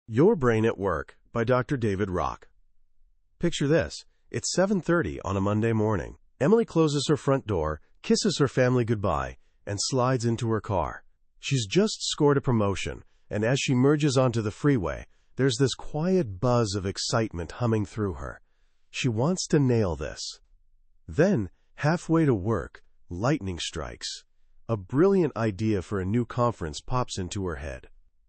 Your Brain at Work by Dr. David Rock. Picture this. It's 7:30 on a Monday morning. Emily closes her front door, kisses her family goodbye, and slides into her car. She's just scored a promotion, and as she merges onto the freeway, there's this quiet buzz of excitement humming through her. She wants to nail this. Then, halfway to work, lightning strikes. A brilliant idea for a new conference pops into her head.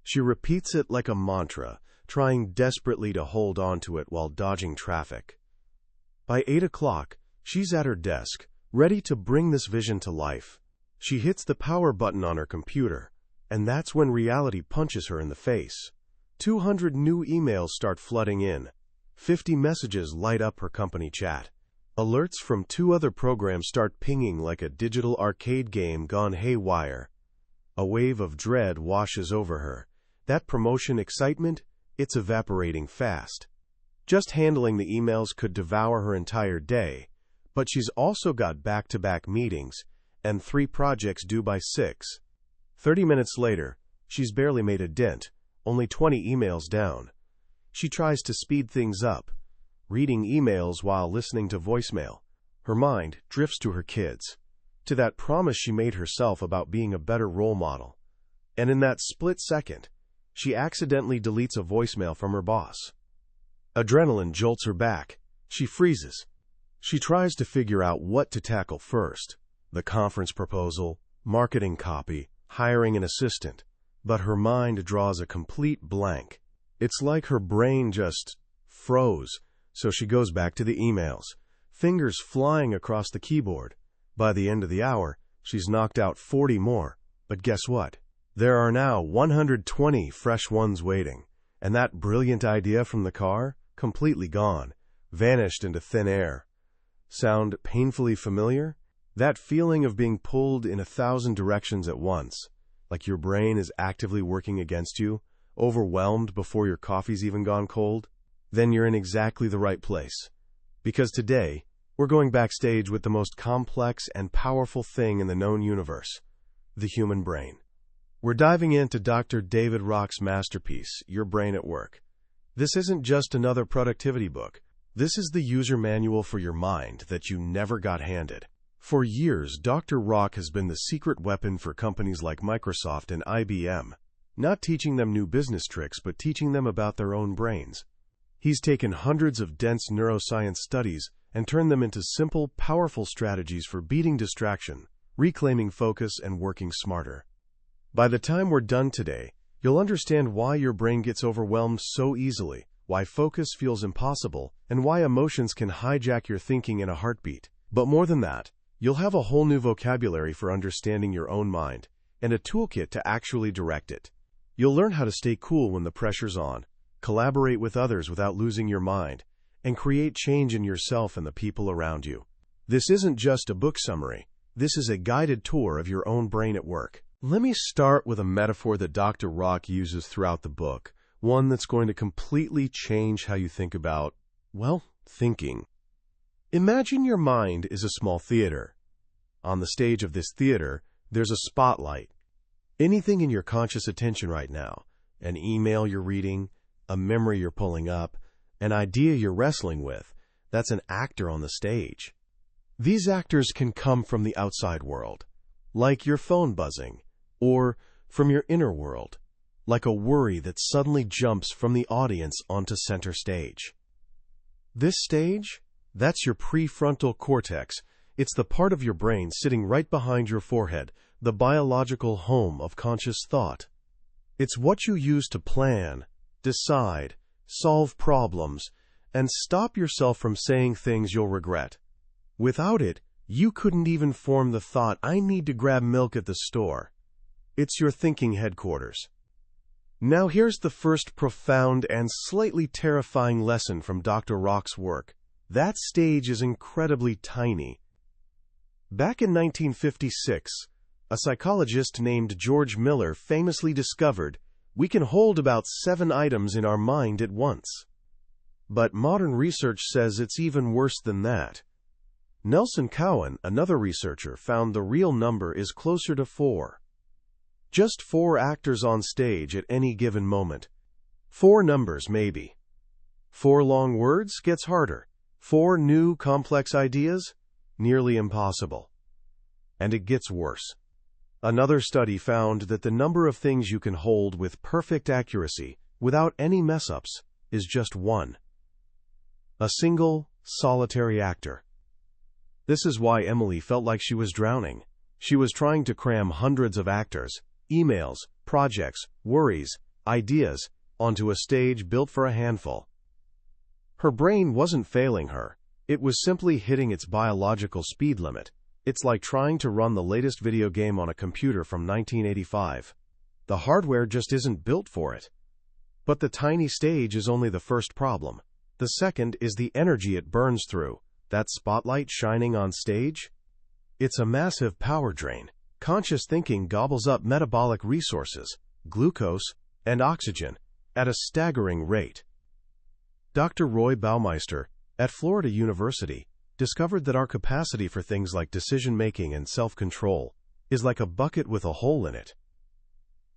She repeats it like a mantra, trying desperately to hold on to it while dodging traffic. By 8 o'clock, she's at her desk, ready to bring this vision to life. She hits the power button on her computer, and that's when reality punches her in the face. 200 new emails start flooding in. 50 messages light up her company chat. Alerts from 2 other programs start pinging like a digital arcade game gone haywire. A wave of dread washes over her. That promotion excitement, it's evaporating fast. Just handling the emails could devour her entire day, but she's also got back-to-back meetings and 3 projects due by 6. 30 minutes later, she's barely made a dent, only 20 emails down. She tries to speed things up, reading emails while listening to voicemail. Her mind drifts to her kids, to that promise she made herself about being a better role model. And in that split second, she accidentally deletes a voicemail from her boss. Adrenaline jolts her back. She freezes. She tries to figure out what to tackle first: the conference proposal, marketing copy, hiring an assistant. But her mind draws a complete blank. It's like her brain just froze, so she goes back to the emails, fingers flying across the keyboard. By the end of the hour, she's knocked out 40 more. But guess what? There are now 120 fresh ones waiting, and that brilliant idea from the car, completely gone, vanished into thin air. Sound painfully familiar? That feeling of being pulled in 1,000 directions at once, like your brain is actively working against you, overwhelmed before your coffee's even gone cold? Then you're in exactly the right place. Because today, we're going backstage with the most complex and powerful thing in the known universe, the human brain. We're diving into Dr. David Rock's masterpiece, Your Brain at Work. This isn't just another productivity book. This is the user manual for your mind that you never got handed. For years, Dr. Rock has been the secret weapon for companies like Microsoft and IBM, not teaching them new business tricks, but teaching them about their own brains. He's taken hundreds of dense neuroscience studies and turned them into simple, powerful strategies for beating distraction, reclaiming focus, and working smarter. By the time we're done today, you'll understand why your brain gets overwhelmed so easily, why focus feels impossible, and why emotions can hijack your thinking in a heartbeat. But more than that, you'll have a whole new vocabulary for understanding your own mind, and a toolkit to actually direct it. You'll learn how to stay cool when the pressure's on, collaborate with others without losing your mind, and create change in yourself and the people around you. This isn't just a book summary. This is a guided tour of your own brain at work. Let me start with a metaphor that Dr. Rock uses throughout the book, one that's going to completely change how you think about, thinking. Imagine your mind is a small theater. On the stage of this theater, there's a spotlight. Anything in your conscious attention right now, an email you're reading, a memory you're pulling up, an idea you're wrestling with, that's an actor on the stage. These actors can come from the outside world, like your phone buzzing, or from your inner world, like a worry that suddenly jumps from the audience onto center stage. This stage, that's your prefrontal cortex. It's the part of your brain sitting right behind your forehead, the biological home of conscious thought. It's what you use to plan, decide, solve problems, and stop yourself from saying things you'll regret. Without it, you couldn't even form the thought, "I need to grab milk at the store." It's your thinking headquarters. Now here's the first profound and slightly terrifying lesson from Dr. Rock's work. That stage is incredibly tiny. Back in 1956, a psychologist named George Miller famously discovered we can hold about 7 items in our mind at once. But modern research says it's even worse than that. Nelson Cowan, another researcher, found the real number is closer to 4. Just 4 actors on stage at any given moment. 4 numbers, maybe. 4 long words gets harder. 4 new, complex ideas? Nearly impossible. And it gets worse. Another study found that the number of things you can hold with perfect accuracy, without any mess-ups, is just 1. A single, solitary actor. This is why Emily felt like she was drowning. She was trying to cram hundreds of actors, emails, projects, worries, ideas, onto a stage built for a handful. Her brain wasn't failing her. It was simply hitting its biological speed limit. It's like trying to run the latest video game on a computer from 1985. The hardware just isn't built for it. But the tiny stage is only the first problem. The second is the energy it burns through, that spotlight shining on stage. It's a massive power drain. Conscious thinking gobbles up metabolic resources, glucose, and oxygen, at a staggering rate. Dr. Roy Baumeister, at Florida University, discovered that our capacity for things like decision-making and self-control is like a bucket with a hole in it.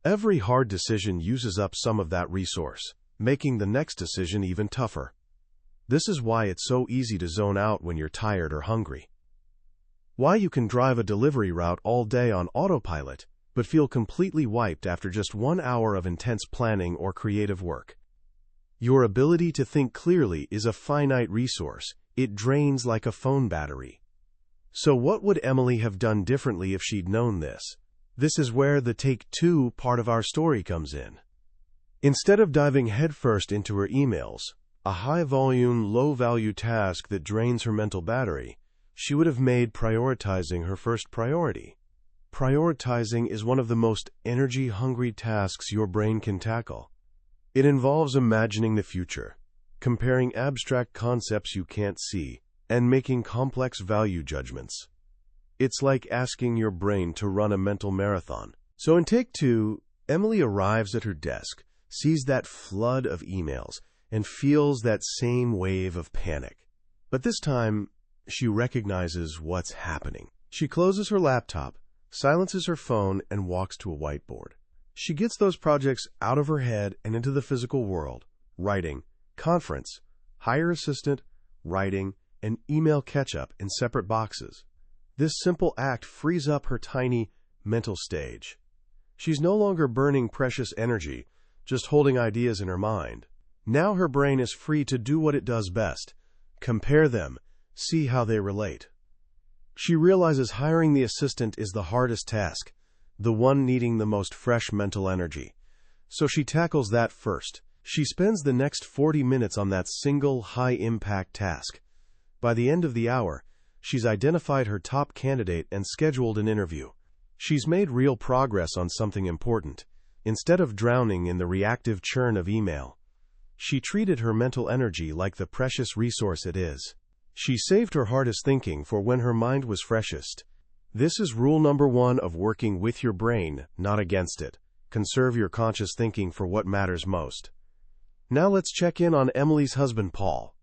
Every hard decision uses up some of that resource, making the next decision even tougher. This is why it's so easy to zone out when you're tired or hungry. Why you can drive a delivery route all day on autopilot, but feel completely wiped after just 1 hour of intense planning or creative work. Your ability to think clearly is a finite resource. It drains like a phone battery. So what would Emily have done differently if she'd known this? This is where the take 2 part of our story comes in. Instead of diving headfirst into her emails, a high-volume, low-value task that drains her mental battery, she would have made prioritizing her first priority. Prioritizing is one of the most energy-hungry tasks your brain can tackle. It involves imagining the future, comparing abstract concepts you can't see, and making complex value judgments. It's like asking your brain to run a mental marathon. So in take 2, Emily arrives at her desk, sees that flood of emails, and feels that same wave of panic. But this time, she recognizes what's happening. She closes her laptop, silences her phone, and walks to a whiteboard. She gets those projects out of her head and into the physical world: writing, conference, hire assistant, writing, and email catch-up in separate boxes. This simple act frees up her tiny mental stage. She's no longer burning precious energy, just holding ideas in her mind. Now her brain is free to do what it does best: compare them, see how they relate. She realizes hiring the assistant is the hardest task, the one needing the most fresh mental energy. So she tackles that first. She spends the next 40 minutes on that single high-impact task. By the end of the hour, she's identified her top candidate and scheduled an interview. She's made real progress on something important. Instead of drowning in the reactive churn of email, she treated her mental energy like the precious resource it is. She saved her hardest thinking for when her mind was freshest. This is rule number 1 of working with your brain, not against it. Conserve your conscious thinking for what matters most. Now let's check in on Emily's husband, Paul.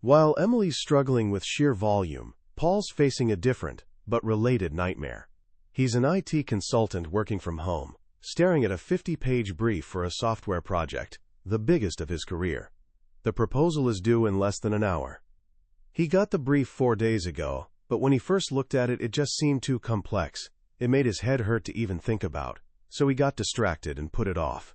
While Emily's struggling with sheer volume, Paul's facing a different, but related nightmare. He's an IT consultant working from home, staring at a 50-page brief for a software project, the biggest of his career. The proposal is due in less than an hour. He got the brief 4 days ago, but when he first looked at it, it just seemed too complex. It made his head hurt to even think about, so he got distracted and put it off.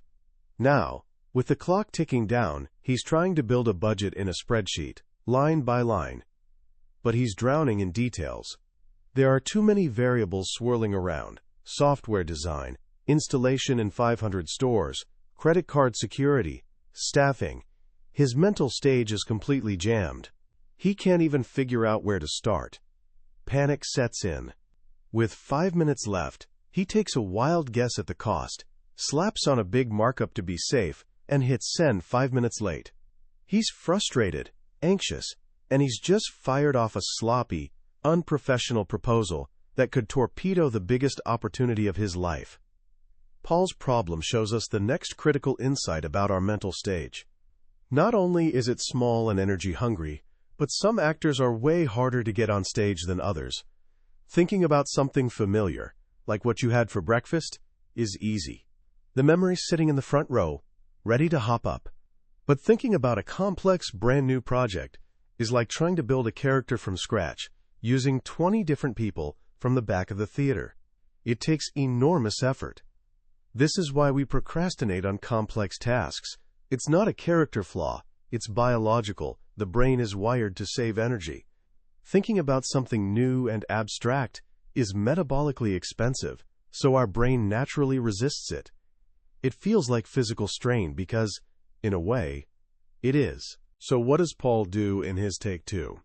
Now, with the clock ticking down, he's trying to build a budget in a spreadsheet, line by line. But he's drowning in details. There are too many variables swirling around: software design, installation in 500 stores, credit card security, staffing. His mental stage is completely jammed. He can't even figure out where to start. Panic sets in. With 5 minutes left, he takes a wild guess at the cost, slaps on a big markup to be safe, and hits send 5 minutes late. He's frustrated, anxious, and he's just fired off a sloppy, unprofessional proposal that could torpedo the biggest opportunity of his life. Paul's problem shows us the next critical insight about our mental stage. Not only is it small and energy-hungry, but some actors are way harder to get on stage than others. Thinking about something familiar, like what you had for breakfast, is easy. The memory's sitting in the front row, ready to hop up. But thinking about a complex, brand-new project is like trying to build a character from scratch, using 20 different people from the back of the theater. It takes enormous effort. This is why we procrastinate on complex tasks. It's not a character flaw, it's biological. The brain is wired to save energy. Thinking about something new and abstract is metabolically expensive, so our brain naturally resists it. It feels like physical strain because, in a way, it is. So what does Paul do in his take two?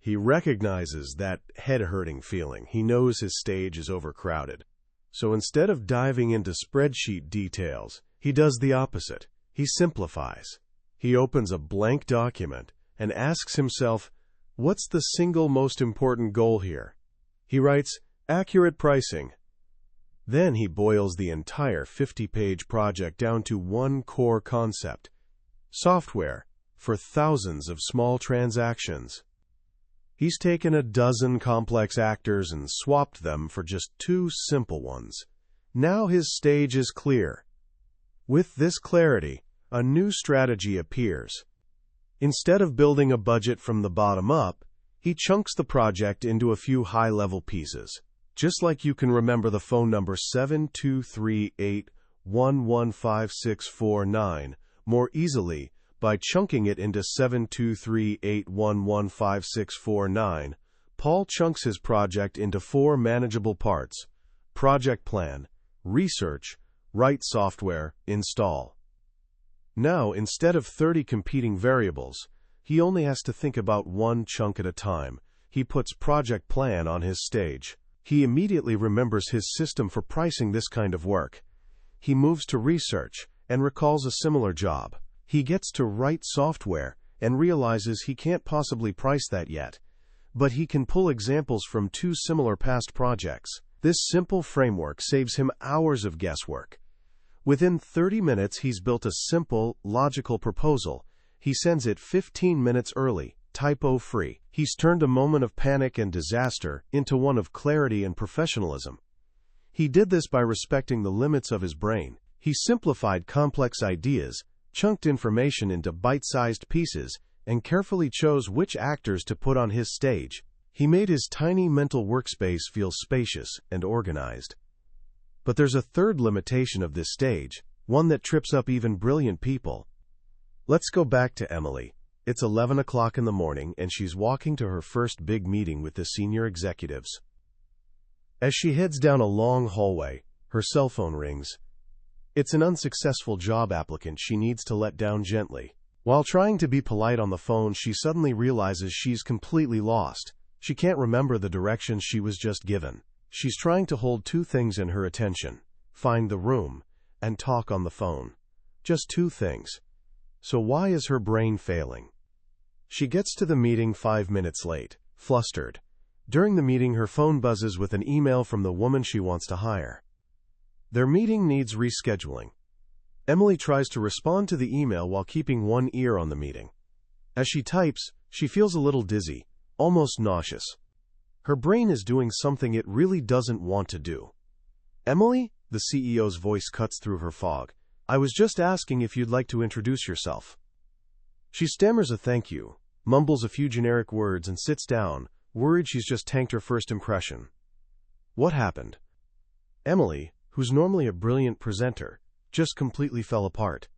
He recognizes that head-hurting feeling. He knows his stage is overcrowded. So instead of diving into spreadsheet details, he does the opposite. He simplifies. He opens a blank document and asks himself, what's the single most important goal here? He writes, accurate pricing. Then he boils the entire 50-page project down to one core concept: software for thousands of small transactions. He's taken a dozen complex actors and swapped them for just 2 simple ones. Now his stage is clear. With this clarity, a new strategy appears. Instead of building a budget from the bottom up, he chunks the project into a few high-level pieces. Just like you can remember the phone number 72381156649 more easily by chunking it into 72381156649, Paul chunks his project into 4 manageable parts: project plan, research, write software, install. Now, instead of 30 competing variables, he only has to think about one chunk at a time. He puts project plan on his stage. He immediately remembers his system for pricing this kind of work. He moves to research and recalls a similar job. He gets to write software and realizes he can't possibly price that yet, but he can pull examples from 2 similar past projects. This simple framework saves him hours of guesswork. Within 30 minutes, he's built a simple, logical proposal. He sends it 15 minutes early, typo-free. He's turned a moment of panic and disaster into one of clarity and professionalism. He did this by respecting the limits of his brain. He simplified complex ideas, chunked information into bite-sized pieces, and carefully chose which actors to put on his stage. He made his tiny mental workspace feel spacious and organized. But there's a third limitation of this stage, one that trips up even brilliant people. Let's go back to Emily. It's 11 o'clock in the morning, and she's walking to her first big meeting with the senior executives. As she heads down a long hallway, her cell phone rings. It's an unsuccessful job applicant she needs to let down gently. While trying to be polite on the phone, she suddenly realizes she's completely lost. She can't remember the directions she was just given. She's trying to hold 2 things in her attention: find the room and talk on the phone. Just 2 things. So why is her brain failing? She gets to the meeting 5 minutes late, flustered. During the meeting, her phone buzzes with an email from the woman she wants to hire. Their meeting needs rescheduling. Emily tries to respond to the email while keeping one ear on the meeting. As she types, she feels a little dizzy, almost nauseous. Her brain is doing something it really doesn't want to do. Emily, the CEO's voice cuts through her fog. I was just asking if you'd like to introduce yourself. She stammers a thank you, mumbles a few generic words, and sits down, worried she's just tanked her first impression. What happened? Emily, who's normally a brilliant presenter, just completely fell apart.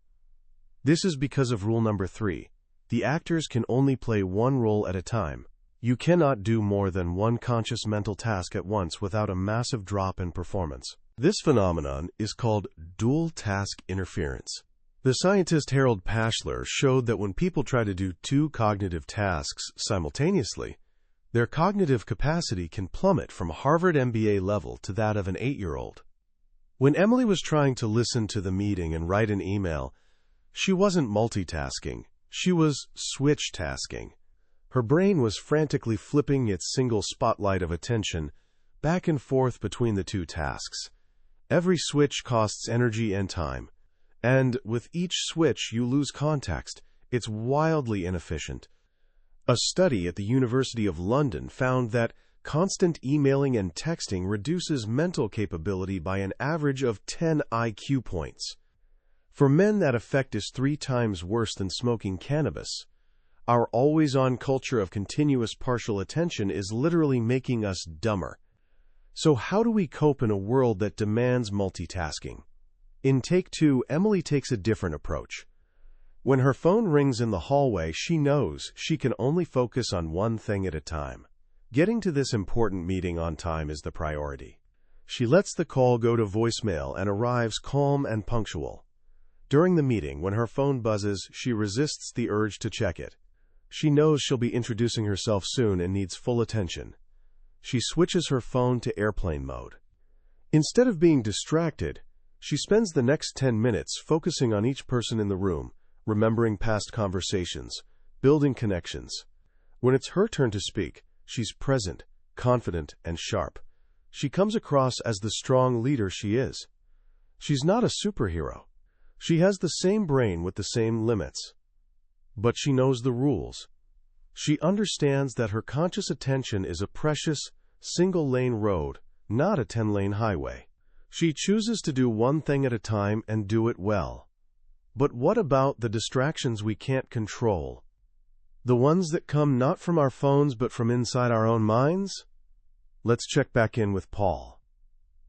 This is because of rule number 3. The actors can only play one role at a time. You cannot do more than one conscious mental task at once without a massive drop in performance. This phenomenon is called dual task interference. The scientist Harold Pashler showed that when people try to do 2 cognitive tasks simultaneously, their cognitive capacity can plummet from Harvard MBA level to that of an 8-year-old. When Emily was trying to listen to the meeting and write an email, she wasn't multitasking, she was switch-tasking. Her brain was frantically flipping its single spotlight of attention back and forth between the 2 tasks. Every switch costs energy and time, and with each switch you lose context. It's wildly inefficient. A study at the University of London found that constant emailing and texting reduces mental capability by an average of 10 IQ points. For men, that effect is 3 times worse than smoking cannabis. Our always-on culture of continuous partial attention is literally making us dumber. So how do we cope in a world that demands multitasking? In take 2, Emily takes a different approach. When her phone rings in the hallway, she knows she can only focus on one thing at a time. Getting to this important meeting on time is the priority. She lets the call go to voicemail and arrives calm and punctual. During the meeting, when her phone buzzes, she resists the urge to check it. She knows she'll be introducing herself soon and needs full attention. She switches her phone to airplane mode. Instead of being distracted, she spends the next 10 minutes focusing on each person in the room, remembering past conversations, building connections. When it's her turn to speak, she's present, confident, and sharp. She comes across as the strong leader she is. She's not a superhero. She has the same brain with the same limits. But she knows the rules. She understands that her conscious attention is a precious, single-lane road, not a 10-lane highway. She chooses to do one thing at a time and do it well. But what about the distractions we can't control? The ones that come not from our phones but from inside our own minds? Let's check back in with Paul.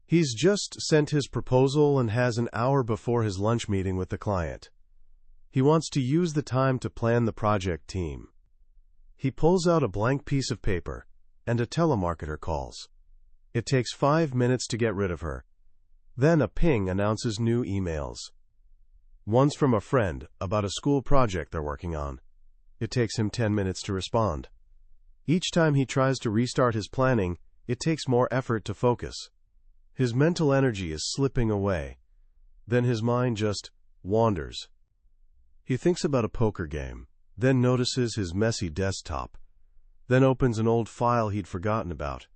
He's just sent his proposal and has an hour before his lunch meeting with the client. He wants to use the time to plan the project team. He pulls out a blank piece of paper, and a telemarketer calls. It takes 5 minutes to get rid of her. Then a ping announces new emails. One's from a friend about a school project they're working on. It takes him 10 minutes to respond. Each time he tries to restart his planning, it takes more effort to focus. His mental energy is slipping away. Then his mind just wanders. He thinks about a poker game, then notices his messy desktop, then opens an old file he'd forgotten about.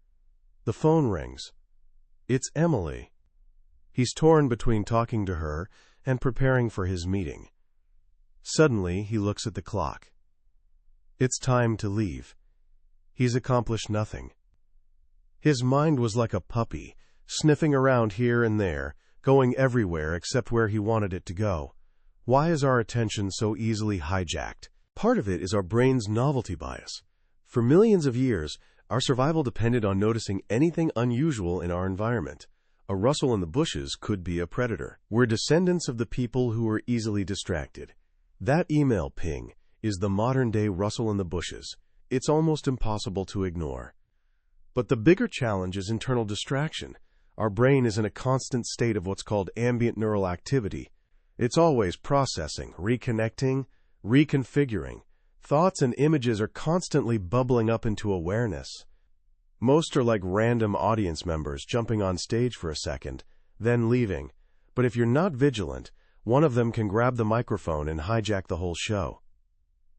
The phone rings. It's Emily. He's torn between talking to her and preparing for his meeting. Suddenly, he looks at the clock. It's time to leave. He's accomplished nothing. His mind was like a puppy, sniffing around here and there, going everywhere except where he wanted it to go. Why is our attention so easily hijacked? Part of it is our brain's novelty bias. For millions of years, our survival depended on noticing anything unusual in our environment. A rustle in the bushes could be a predator. We're descendants of the people who were easily distracted. That email ping is the modern-day rustle in the bushes. It's almost impossible to ignore. But the bigger challenge is internal distraction. Our brain is in a constant state of what's called ambient neural activity. It's always processing, reconnecting, reconfiguring. Thoughts and images are constantly bubbling up into awareness. Most are like random audience members jumping on stage for a second, then leaving. But if you're not vigilant, one of them can grab the microphone and hijack the whole show.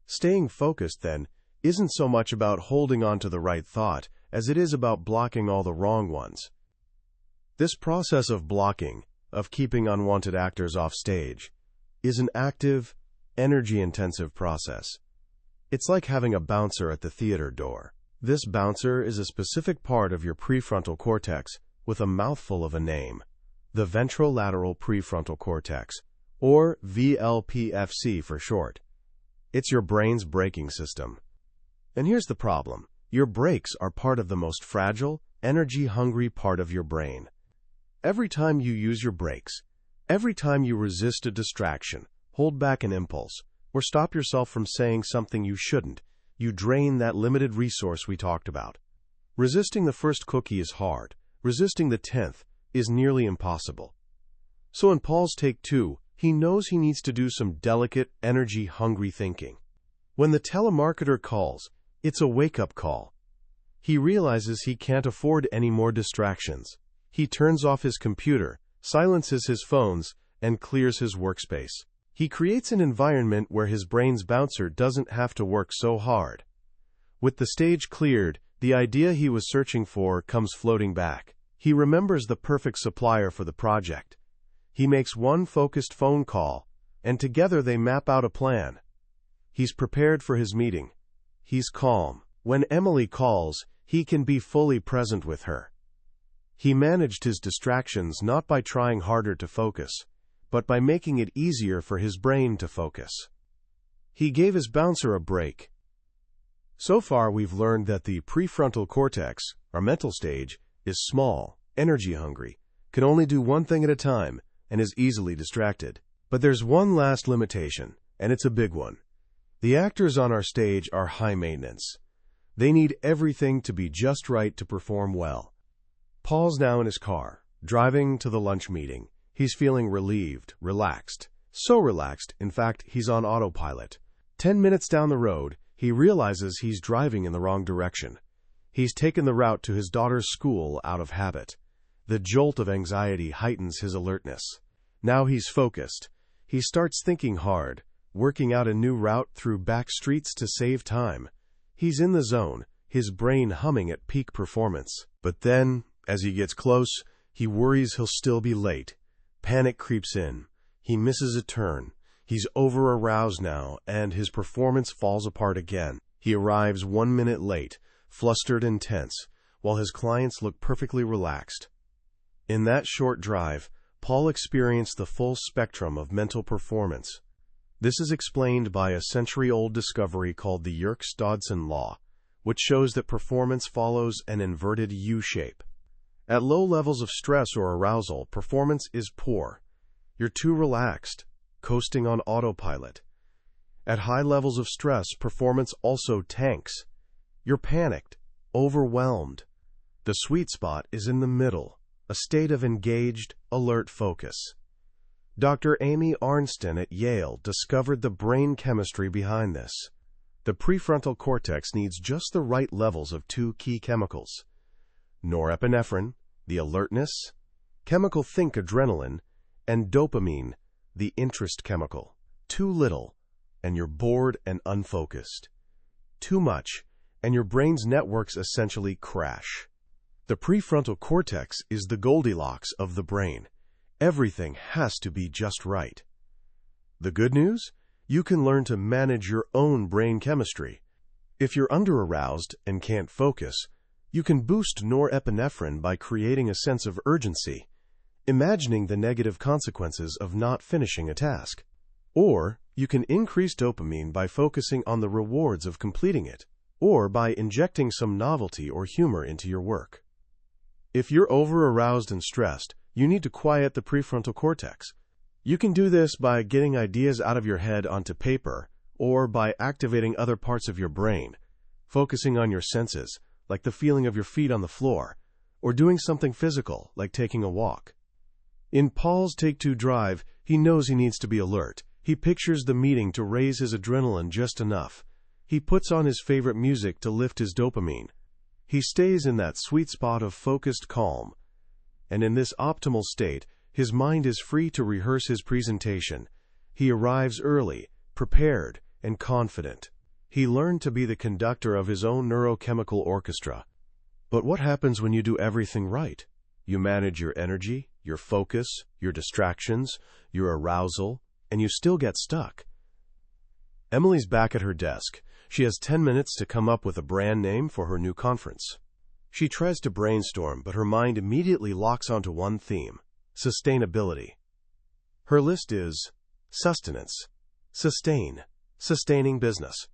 Staying focused, then, isn't so much about holding on to the right thought as it is about blocking all the wrong ones. This process of blocking, of keeping unwanted actors off stage, is an active, energy-intensive process. It's like having a bouncer at the theater door. This bouncer is a specific part of your prefrontal cortex with a mouthful of a name, the ventrolateral prefrontal cortex, or VLPFC for short. It's your brain's braking system. And here's the problem. Your brakes are part of the most fragile, energy-hungry part of your brain. Every time you use your brakes, every time you resist a distraction, hold back an impulse, or stop yourself from saying something you shouldn't, you drain that limited resource we talked about. Resisting the first cookie is hard. Resisting the 10th is nearly impossible. So in Paul's take 2, he knows he needs to do some delicate, energy-hungry thinking. When the telemarketer calls, it's a wake-up call. He realizes he can't afford any more distractions. He turns off his computer, silences his phones, and clears his workspace. He creates an environment where his brain's bouncer doesn't have to work so hard. With the stage cleared, the idea he was searching for comes floating back. He remembers the perfect supplier for the project. He makes one focused phone call, and together they map out a plan. He's prepared for his meeting. He's calm. When Emily calls, he can be fully present with her. He managed his distractions not by trying harder to focus, but by making it easier for his brain to focus. He gave his bouncer a break. So far, we've learned that the prefrontal cortex, our mental stage, is small, energy-hungry, can only do one thing at a time, and is easily distracted. But there's one last limitation, and it's a big one. The actors on our stage are high maintenance. They need everything to be just right to perform well. Paul's now in his car, driving to the lunch meeting. He's feeling relieved, relaxed. So relaxed, in fact, he's on autopilot. 10 minutes down the road, he realizes he's driving in the wrong direction. He's taken the route to his daughter's school out of habit. The jolt of anxiety heightens his alertness. Now he's focused. He starts thinking hard, working out a new route through back streets to save time. He's in the zone, his brain humming at peak performance. But then, as he gets close, he worries he'll still be late. Panic creeps in. He misses a turn. He's over-aroused now, and his performance falls apart again. He arrives 1 minute late, flustered and tense, while his clients look perfectly relaxed. In that short drive, Paul experienced the full spectrum of mental performance. This is explained by a century-old discovery called the Yerkes-Dodson law, which shows that performance follows an inverted U-shape. At low levels of stress or arousal, performance is poor. You're too relaxed, coasting on autopilot. At high levels of stress, performance also tanks. You're panicked, overwhelmed. The sweet spot is in the middle, a state of engaged, alert focus. Dr. Amy Arnsten at Yale discovered the brain chemistry behind this. The prefrontal cortex needs just the right levels of two key chemicals: norepinephrine, the alertness, chemical think adrenaline, and dopamine, the interest chemical. Too little, and you're bored and unfocused. Too much, and your brain's networks essentially crash. The prefrontal cortex is the Goldilocks of the brain. Everything has to be just right. The good news? You can learn to manage your own brain chemistry. If you're under-aroused and can't focus, you can boost norepinephrine by creating a sense of urgency, imagining the negative consequences of not finishing a task. Or you can increase dopamine by focusing on the rewards of completing it, or by injecting some novelty or humor into your work. If you're over-aroused and stressed, you need to quiet the prefrontal cortex. You can do this by getting ideas out of your head onto paper, or by activating other parts of your brain, focusing on your senses, like the feeling of your feet on the floor, or doing something physical, like taking a walk. In Paul's Take-Two drive, he knows he needs to be alert. He pictures the meeting to raise his adrenaline just enough. He puts on his favorite music to lift his dopamine. He stays in that sweet spot of focused calm. And in this optimal state, his mind is free to rehearse his presentation. He arrives early, prepared, and confident. He learned to be the conductor of his own neurochemical orchestra. But what happens when you do everything right? You manage your energy, your focus, your distractions, your arousal, and you still get stuck. Emily's back at her desk. She has 10 minutes to come up with a brand name for her new conference. She tries to brainstorm, but her mind immediately locks onto one theme: sustainability. Her list is sustenance, sustain, sustaining business.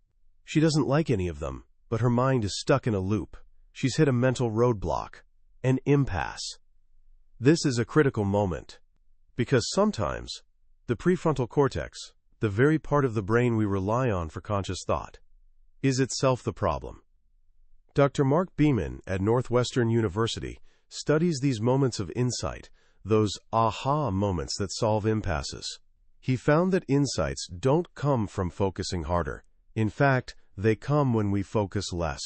She doesn't like any of them, but her mind is stuck in a loop. She's hit a mental roadblock, an impasse. This is a critical moment, because sometimes the prefrontal cortex, the very part of the brain we rely on for conscious thought, is itself the problem. Dr. Mark Beeman at Northwestern University studies these moments of insight, those aha moments that solve impasses. He found that insights don't come from focusing harder. In fact, they come when we focus less.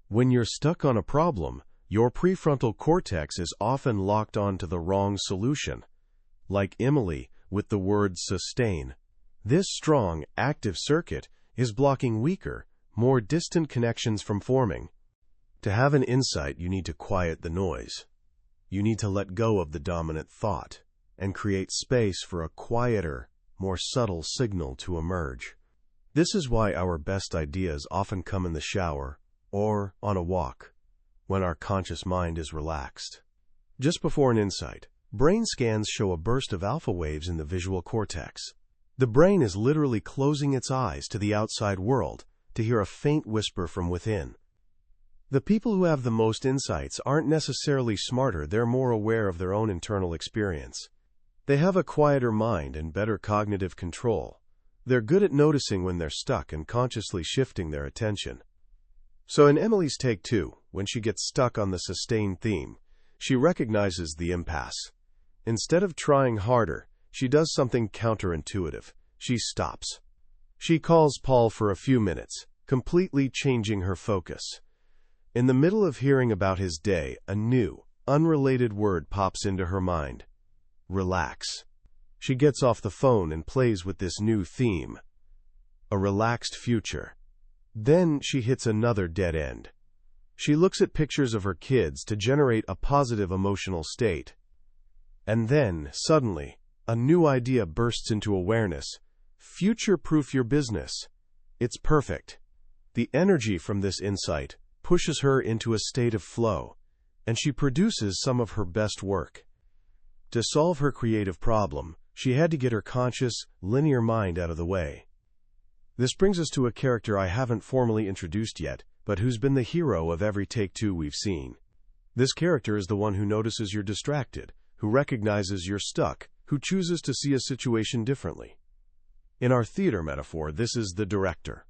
When you're stuck on a problem, your prefrontal cortex is often locked onto the wrong solution. Like Emily with the word sustain. This strong, active circuit is blocking weaker, more distant connections from forming. To have an insight, you need to quiet the noise. You need to let go of the dominant thought and create space for a quieter, more subtle signal to emerge. This is why our best ideas often come in the shower or on a walk, when our conscious mind is relaxed. Just before an insight, Brain scans show a burst of alpha waves in the visual cortex. The brain is literally closing its eyes to the outside world to hear a faint whisper from within. The people who have the most insights aren't necessarily smarter, they're more aware of their own internal experience. They have a quieter mind and better cognitive control. They're good at noticing when they're stuck and consciously shifting their attention. So in Emily's take 2, when she gets stuck on the sustained theme, she recognizes the impasse. Instead of trying harder, she does something counterintuitive. She stops. She calls Paul for a few minutes, completely changing her focus. In the middle of hearing about his day, a new, unrelated word pops into her mind. Relax. She gets off the phone and plays with this new theme. A relaxed future. Then she hits another dead end. She looks at pictures of her kids to generate a positive emotional state. And then, suddenly, a new idea bursts into awareness. Future-proof your business. It's perfect. The energy from this insight pushes her into a state of flow, and she produces some of her best work. To solve her creative problem, she had to get her conscious, linear mind out of the way. This brings us to a character I haven't formally introduced yet, but who's been the hero of every Take 2 we've seen. This character is the one who notices you're distracted, who recognizes you're stuck, who chooses to see a situation differently. In our theater metaphor, this is the director.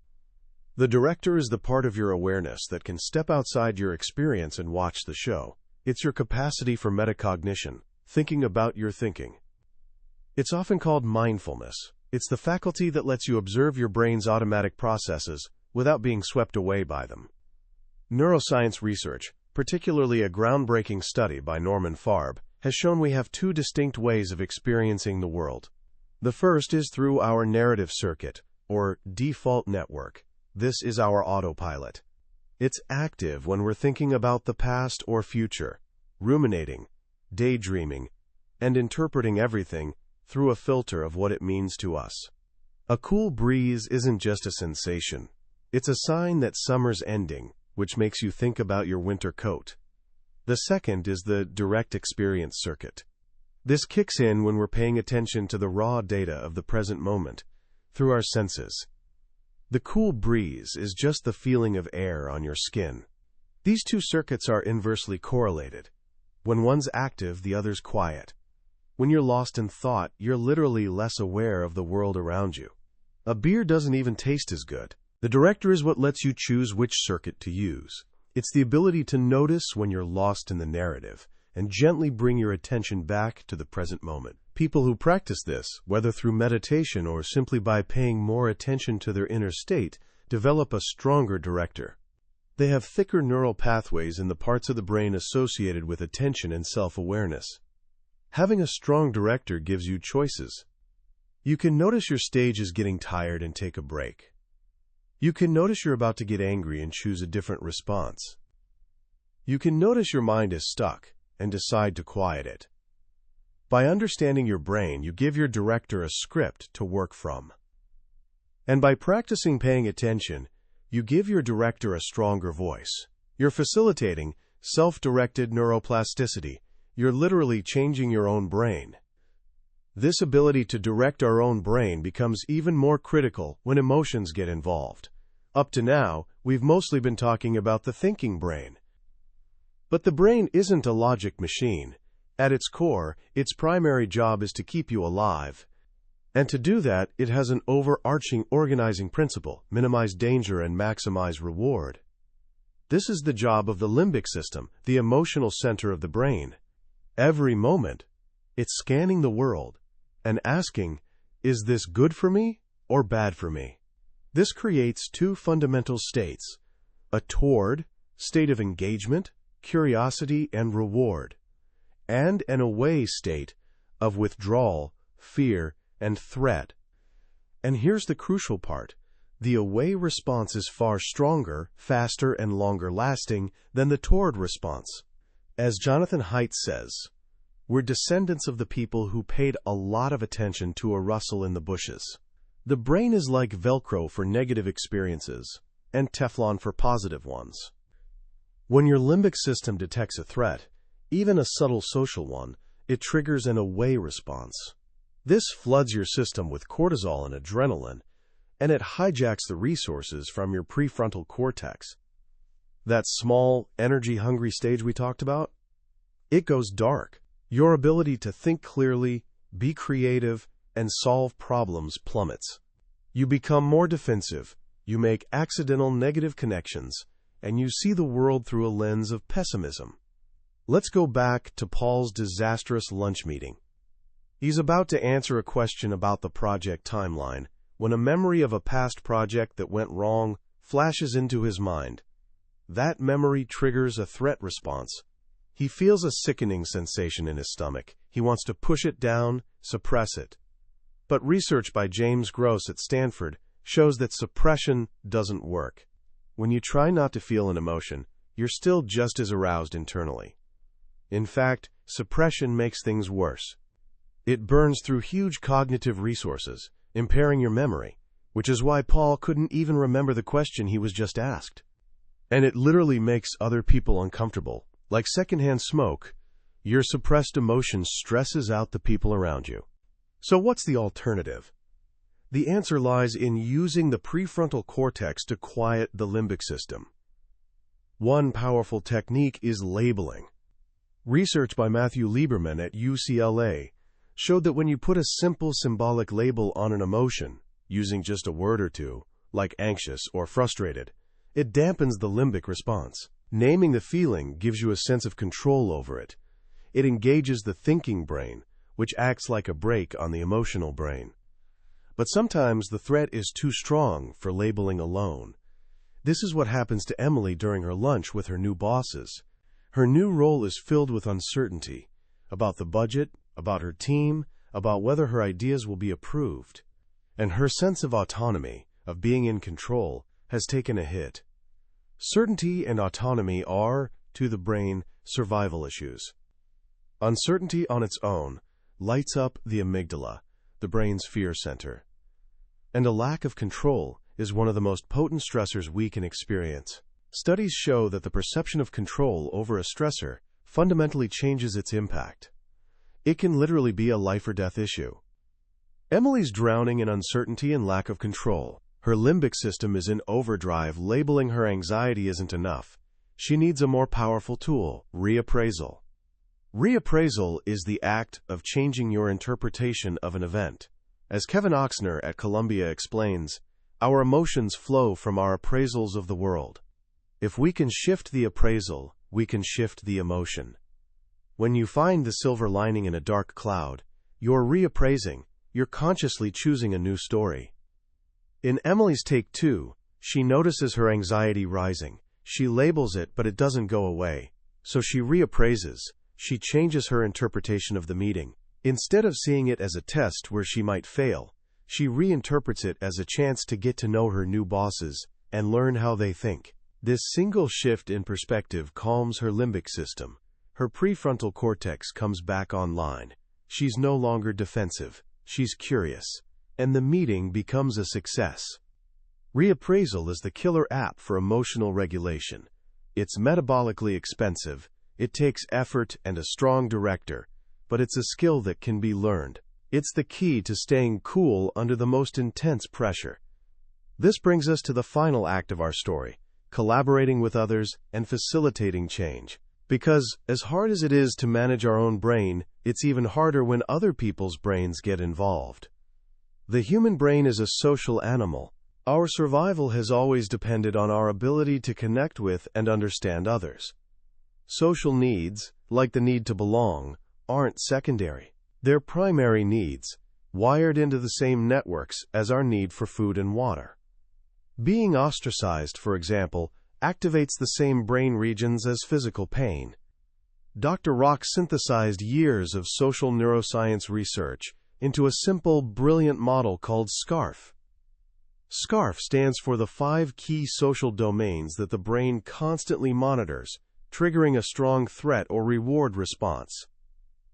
The director is the part of your awareness that can step outside your experience and watch the show. It's your capacity for metacognition, thinking about your thinking. It's often called mindfulness. It's the faculty that lets you observe your brain's automatic processes without being swept away by them. Neuroscience research, particularly a groundbreaking study by Norman Farb, has shown we have two distinct ways of experiencing the world. The first is through our narrative circuit, or default network. This is our autopilot. It's active when we're thinking about the past or future, ruminating, daydreaming, and interpreting everything through a filter of what it means to us. A cool breeze isn't just a sensation. It's a sign that summer's ending, which makes you think about your winter coat. The second is the direct experience circuit. This kicks in when we're paying attention to the raw data of the present moment, through our senses. The cool breeze is just the feeling of air on your skin. These two circuits are inversely correlated. When one's active, the other's quiet. When you're lost in thought, you're literally less aware of the world around you. A beer doesn't even taste as good. The director is what lets you choose which circuit to use. It's the ability to notice when you're lost in the narrative and gently bring your attention back to the present moment. People who practice this, whether through meditation or simply by paying more attention to their inner state, develop a stronger director. They have thicker neural pathways in the parts of the brain associated with attention and self-awareness. Having a strong director gives you choices. You can notice your stage is getting tired and take a break. You can notice you're about to get angry and choose a different response. You can notice your mind is stuck and decide to quiet it. By understanding your brain, you give your director a script to work from. And by practicing paying attention, you give your director a stronger voice. You're facilitating self-directed neuroplasticity. You're literally changing your own brain. This ability to direct our own brain becomes even more critical when emotions get involved. Up to now, we've mostly been talking about the thinking brain. But the brain isn't a logic machine. At its core, its primary job is to keep you alive. And to do that, it has an overarching organizing principle: minimize danger and maximize reward. This is the job of the limbic system, the emotional center of the brain. Every moment, it's scanning the world and asking, is this good for me or bad for me? This creates two fundamental states: a toward state of engagement, curiosity, and reward, and an away state of withdrawal, fear, and threat. And here's the crucial part: the away response is far stronger, faster, and longer lasting than the toward response. As Jonathan Haidt says, we're descendants of the people who paid a lot of attention to a rustle in the bushes. The brain is like Velcro for negative experiences and Teflon for positive ones. When your limbic system detects a threat, even a subtle social one, it triggers an away response. This floods your system with cortisol and adrenaline, and it hijacks the resources from your prefrontal cortex. That small, energy-hungry stage we talked about? It goes dark. Your ability to think clearly, be creative, and solve problems plummets. You become more defensive, you make accidental negative connections, and you see the world through a lens of pessimism. Let's go back to Paul's disastrous lunch meeting. He's about to answer a question about the project timeline when a memory of a past project that went wrong flashes into his mind. That memory triggers a threat response. He feels a sickening sensation in his stomach. He wants to push it down, suppress it. But research by James Gross at Stanford shows that suppression doesn't work. When you try not to feel an emotion, you're still just as aroused internally. In fact, suppression makes things worse. It burns through huge cognitive resources, impairing your memory, which is why Paul couldn't even remember the question he was just asked. And it literally makes other people uncomfortable. Like secondhand smoke, your suppressed emotion stresses out the people around you. So what's the alternative? The answer lies in using the prefrontal cortex to quiet the limbic system. One powerful technique is labeling. Research by Matthew Lieberman at UCLA showed that when you put a simple symbolic label on an emotion, using just a word or two, like anxious or frustrated, it dampens the limbic response. Naming the feeling gives you a sense of control over it. It engages the thinking brain, which acts like a brake on the emotional brain. But sometimes the threat is too strong for labeling alone. This is what happens to Emily during her lunch with her new bosses. Her new role is filled with uncertainty about the budget, about her team, about whether her ideas will be approved. And her sense of autonomy, of being in control, has taken a hit. Certainty and autonomy are, to the brain, survival issues. Uncertainty on its own lights up the amygdala, the brain's fear center. And a lack of control is one of the most potent stressors we can experience. Studies show that the perception of control over a stressor fundamentally changes its impact. It can literally be a life-or-death issue. Emily's drowning in uncertainty and lack of control. Her limbic system is in overdrive. Labeling her anxiety isn't enough. She needs a more powerful tool, reappraisal. Reappraisal is the act of changing your interpretation of an event. As Kevin Oxner at Columbia explains, our emotions flow from our appraisals of the world. If we can shift the appraisal, we can shift the emotion. When you find the silver lining in a dark cloud, you're reappraising, you're consciously choosing a new story. In Emily's take 2, she notices her anxiety rising. She labels it, but it doesn't go away. So she reappraises. She changes her interpretation of the meeting. Instead of seeing it as a test where she might fail, she reinterprets it as a chance to get to know her new bosses and learn how they think. This single shift in perspective calms her limbic system. Her prefrontal cortex comes back online. She's no longer defensive. She's curious. And the meeting becomes a success. Reappraisal is the killer app for emotional regulation. It's metabolically expensive. It takes effort and a strong director, but it's a skill that can be learned. It's the key to staying cool under the most intense pressure. This brings us to the final act of our story, collaborating with others and facilitating change. Because, as hard as it is to manage our own brain, it's even harder when other people's brains get involved. The human brain is a social animal. Our survival has always depended on our ability to connect with and understand others. Social needs, like the need to belong, aren't secondary. They're primary needs, wired into the same networks as our need for food and water. Being ostracized, for example, activates the same brain regions as physical pain. Dr. Rock synthesized years of social neuroscience research into a simple, brilliant model called SCARF. SCARF stands for the 5 key social domains that the brain constantly monitors, triggering a strong threat or reward response.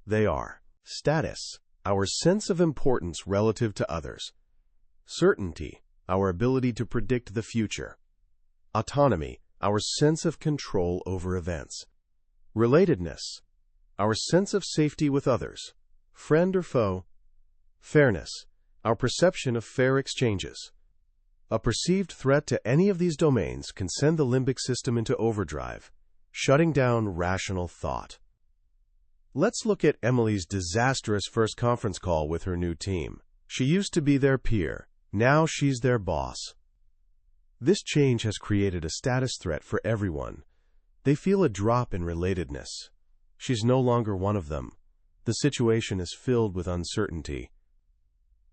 They are: status, our sense of importance relative to others; certainty, our ability to predict the future; autonomy, our sense of control over events; relatedness, our sense of safety with others, friend or foe. Fairness, our perception of fair exchanges. A perceived threat to any of these domains can send the limbic system into overdrive, shutting down rational thought. Let's look at Emily's disastrous first conference call with her new team. She used to be their peer. Now she's their boss. This change has created a status threat for everyone. They feel a drop in relatedness. She's no longer one of them. The situation is filled with uncertainty.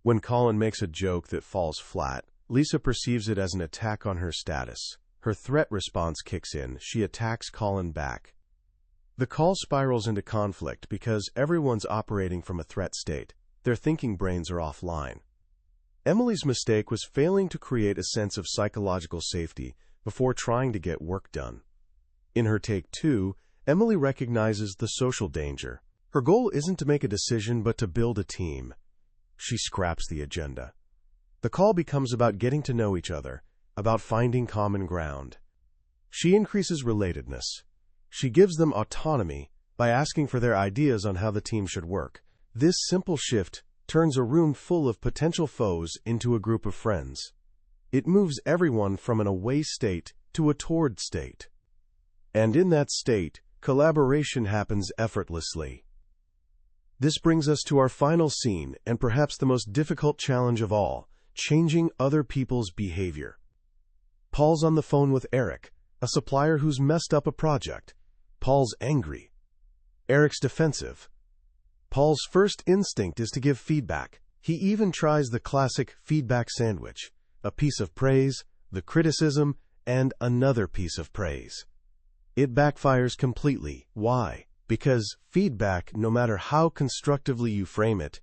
When Colin makes a joke that falls flat, Lisa perceives it as an attack on her status. Her threat response kicks in. She attacks Colin back. The call spirals into conflict because everyone's operating from a threat state. Their thinking brains are offline. Emily's mistake was failing to create a sense of psychological safety before trying to get work done. In her take 2, Emily recognizes the social danger. Her goal isn't to make a decision but to build a team. She scraps the agenda. The call becomes about getting to know each other, about finding common ground. She increases relatedness. She gives them autonomy by asking for their ideas on how the team should work. This simple shift turns a room full of potential foes into a group of friends. It moves everyone from an away state to a toward state. And in that state, collaboration happens effortlessly. This brings us to our final scene, and perhaps the most difficult challenge of all, changing other people's behavior. Paul's on the phone with Eric, a supplier who's messed up a project. Paul's angry. Eric's defensive. Paul's first instinct is to give feedback. He even tries the classic feedback sandwich, a piece of praise, the criticism, and another piece of praise. It backfires completely. Why? Because feedback, no matter how constructively you frame it,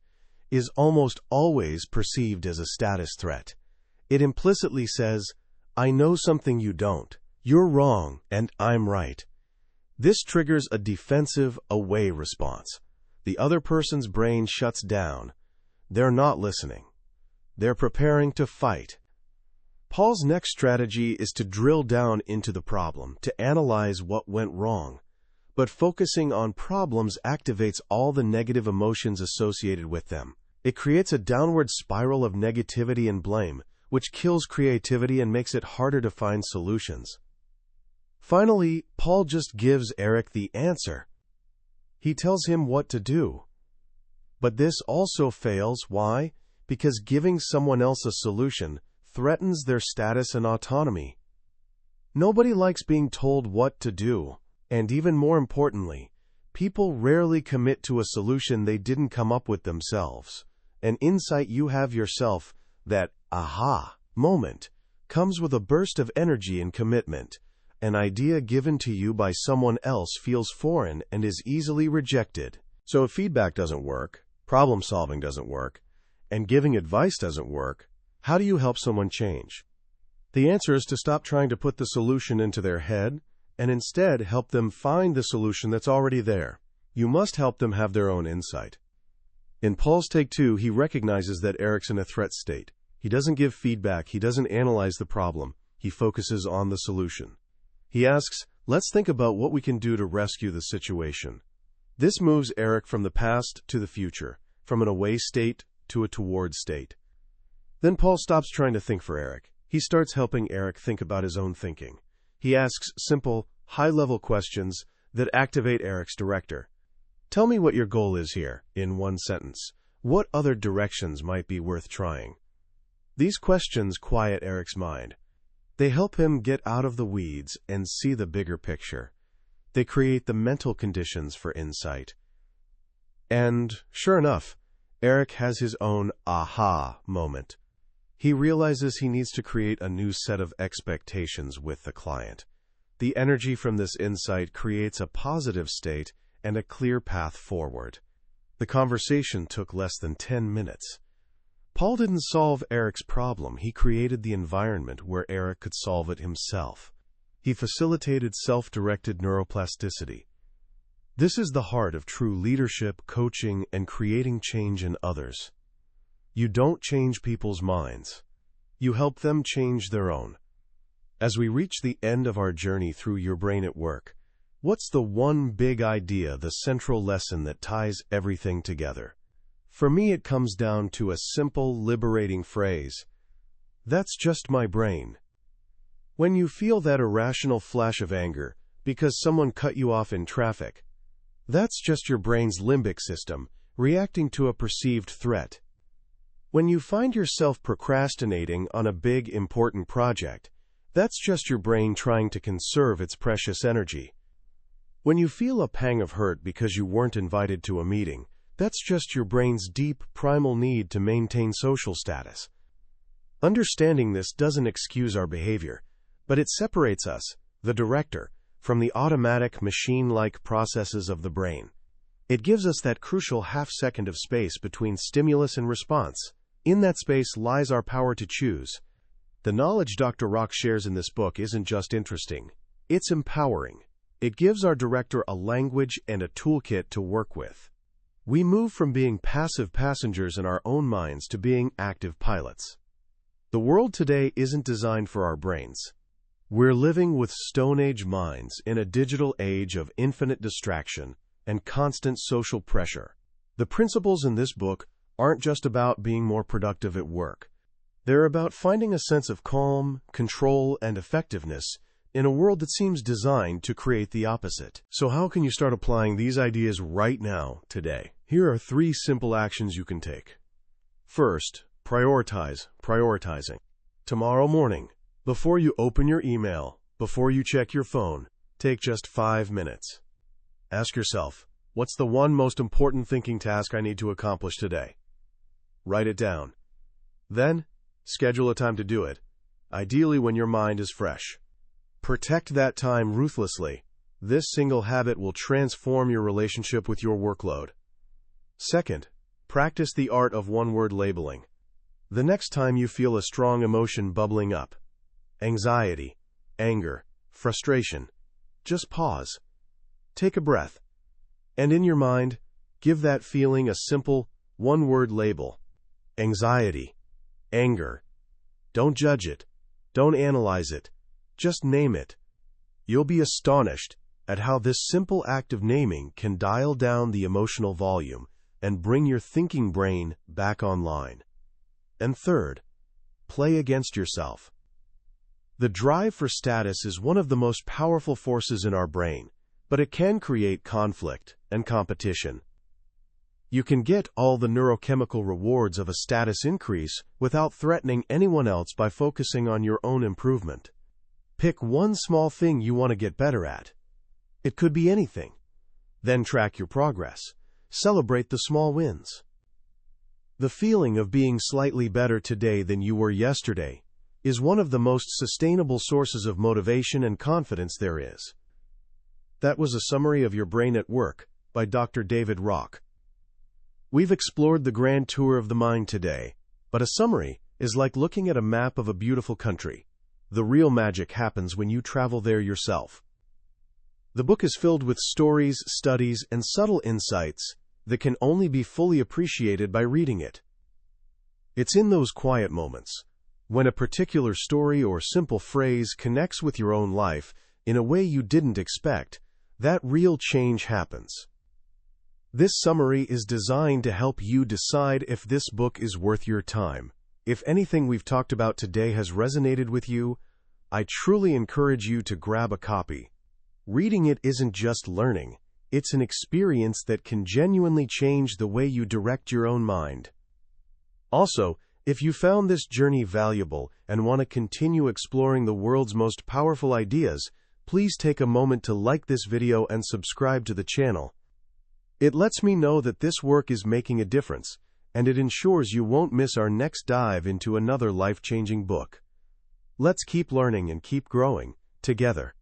is almost always perceived as a status threat. It implicitly says, I know something you don't. You're wrong, and I'm right. This triggers a defensive, away response. The other person's brain shuts down. They're not listening. They're preparing to fight. Paul's next strategy is to drill down into the problem, to analyze what went wrong. But focusing on problems activates all the negative emotions associated with them. It creates a downward spiral of negativity and blame, which kills creativity and makes it harder to find solutions. Finally, Paul just gives Eric the answer. He tells him what to do. But this also fails. Why? Because giving someone else a solution threatens their status and autonomy. Nobody likes being told what to do. And even more importantly, people rarely commit to a solution they didn't come up with themselves. An insight you have yourself, that aha moment, comes with a burst of energy and commitment. An idea given to you by someone else feels foreign and is easily rejected. So if feedback doesn't work, problem solving doesn't work, and giving advice doesn't work, how do you help someone change? The answer is to stop trying to put the solution into their head and instead help them find the solution that's already there. You must help them have their own insight. In Paul's take 2, he recognizes that Eric's in a threat state. He doesn't give feedback. He doesn't analyze the problem. He focuses on the solution. He asks, let's think about what we can do to rescue the situation. This moves Eric from the past to the future, from an away state to a toward state. Then Paul stops trying to think for Eric. He starts helping Eric think about his own thinking. He asks simple, high-level questions that activate Eric's director. Tell me what your goal is here, in one sentence. What other directions might be worth trying? These questions quiet Eric's mind. They help him get out of the weeds and see the bigger picture. They create the mental conditions for insight. And, sure enough, Eric has his own aha moment. He realizes he needs to create a new set of expectations with the client. The energy from this insight creates a positive state and a clear path forward. The conversation took less than 10 minutes. Paul didn't solve Eric's problem. He created the environment where Eric could solve it himself. He facilitated self-directed neuroplasticity. This is the heart of true leadership, coaching, and creating change in others. You don't change people's minds. You help them change their own. As we reach the end of our journey through Your Brain at Work, What's the one big idea, the central lesson that ties everything together? For me, it comes down to a simple, liberating phrase. That's just my brain. When you feel that irrational flash of anger because someone cut you off in traffic, that's just your brain's limbic system reacting to a perceived threat. When you find yourself procrastinating on a big, important project, that's just your brain trying to conserve its precious energy. When you feel a pang of hurt because you weren't invited to a meeting, that's just your brain's deep, primal need to maintain social status. Understanding this doesn't excuse our behavior, but it separates us, the director, from the automatic, machine-like processes of the brain. It gives us that crucial half-second of space between stimulus and response. In that space lies our power to choose. The knowledge Dr. Rock shares in this book isn't just interesting, it's empowering. It gives our director a language and a toolkit to work with. We move from being passive passengers in our own minds to being active pilots. The world today isn't designed for our brains. We're living with Stone Age minds in a digital age of infinite distraction and constant social pressure. The principles in this book aren't just about being more productive at work. They're about finding a sense of calm, control, and effectiveness in a world that seems designed to create the opposite. So how can you start applying these ideas right now, today? Here are 3 simple actions you can take. First, prioritizing. Tomorrow morning, before you open your email, before you check your phone, take just 5 minutes. Ask yourself, what's the one most important thinking task I need to accomplish today? Write it down. Then, schedule a time to do it, ideally when your mind is fresh. Protect that time ruthlessly. This single habit will transform your relationship with your workload. Second, practice the art of one-word labeling. The next time you feel a strong emotion bubbling up, anxiety, anger, frustration, just pause. Take a breath. And in your mind, give that feeling a simple, one-word label. Anxiety, anger. Don't judge it. Don't analyze it. Just name it. You'll be astonished at how this simple act of naming can dial down the emotional volume and bring your thinking brain back online. And third, play against yourself. The drive for status is one of the most powerful forces in our brain, but it can create conflict and competition. You can get all the neurochemical rewards of a status increase without threatening anyone else by focusing on your own improvement. Pick one small thing you want to get better at. It could be anything. Then track your progress. Celebrate the small wins. The feeling of being slightly better today than you were yesterday is one of the most sustainable sources of motivation and confidence there is. That was a summary of Your Brain at Work by Dr. David Rock. We've explored the grand tour of the mind today, but a summary is like looking at a map of a beautiful country. The real magic happens when you travel there yourself. The book is filled with stories, studies, and subtle insights that can only be fully appreciated by reading it. It's in those quiet moments, when a particular story or simple phrase connects with your own life in a way you didn't expect, that real change happens. This summary is designed to help you decide if this book is worth your time. If anything we've talked about today has resonated with you, I truly encourage you to grab a copy. Reading it isn't just learning, it's an experience that can genuinely change the way you direct your own mind. Also, if you found this journey valuable and want to continue exploring the world's most powerful ideas, please take a moment to like this video and subscribe to the channel. It lets me know that this work is making a difference, and it ensures you won't miss our next dive into another life-changing book. Let's keep learning and keep growing, together.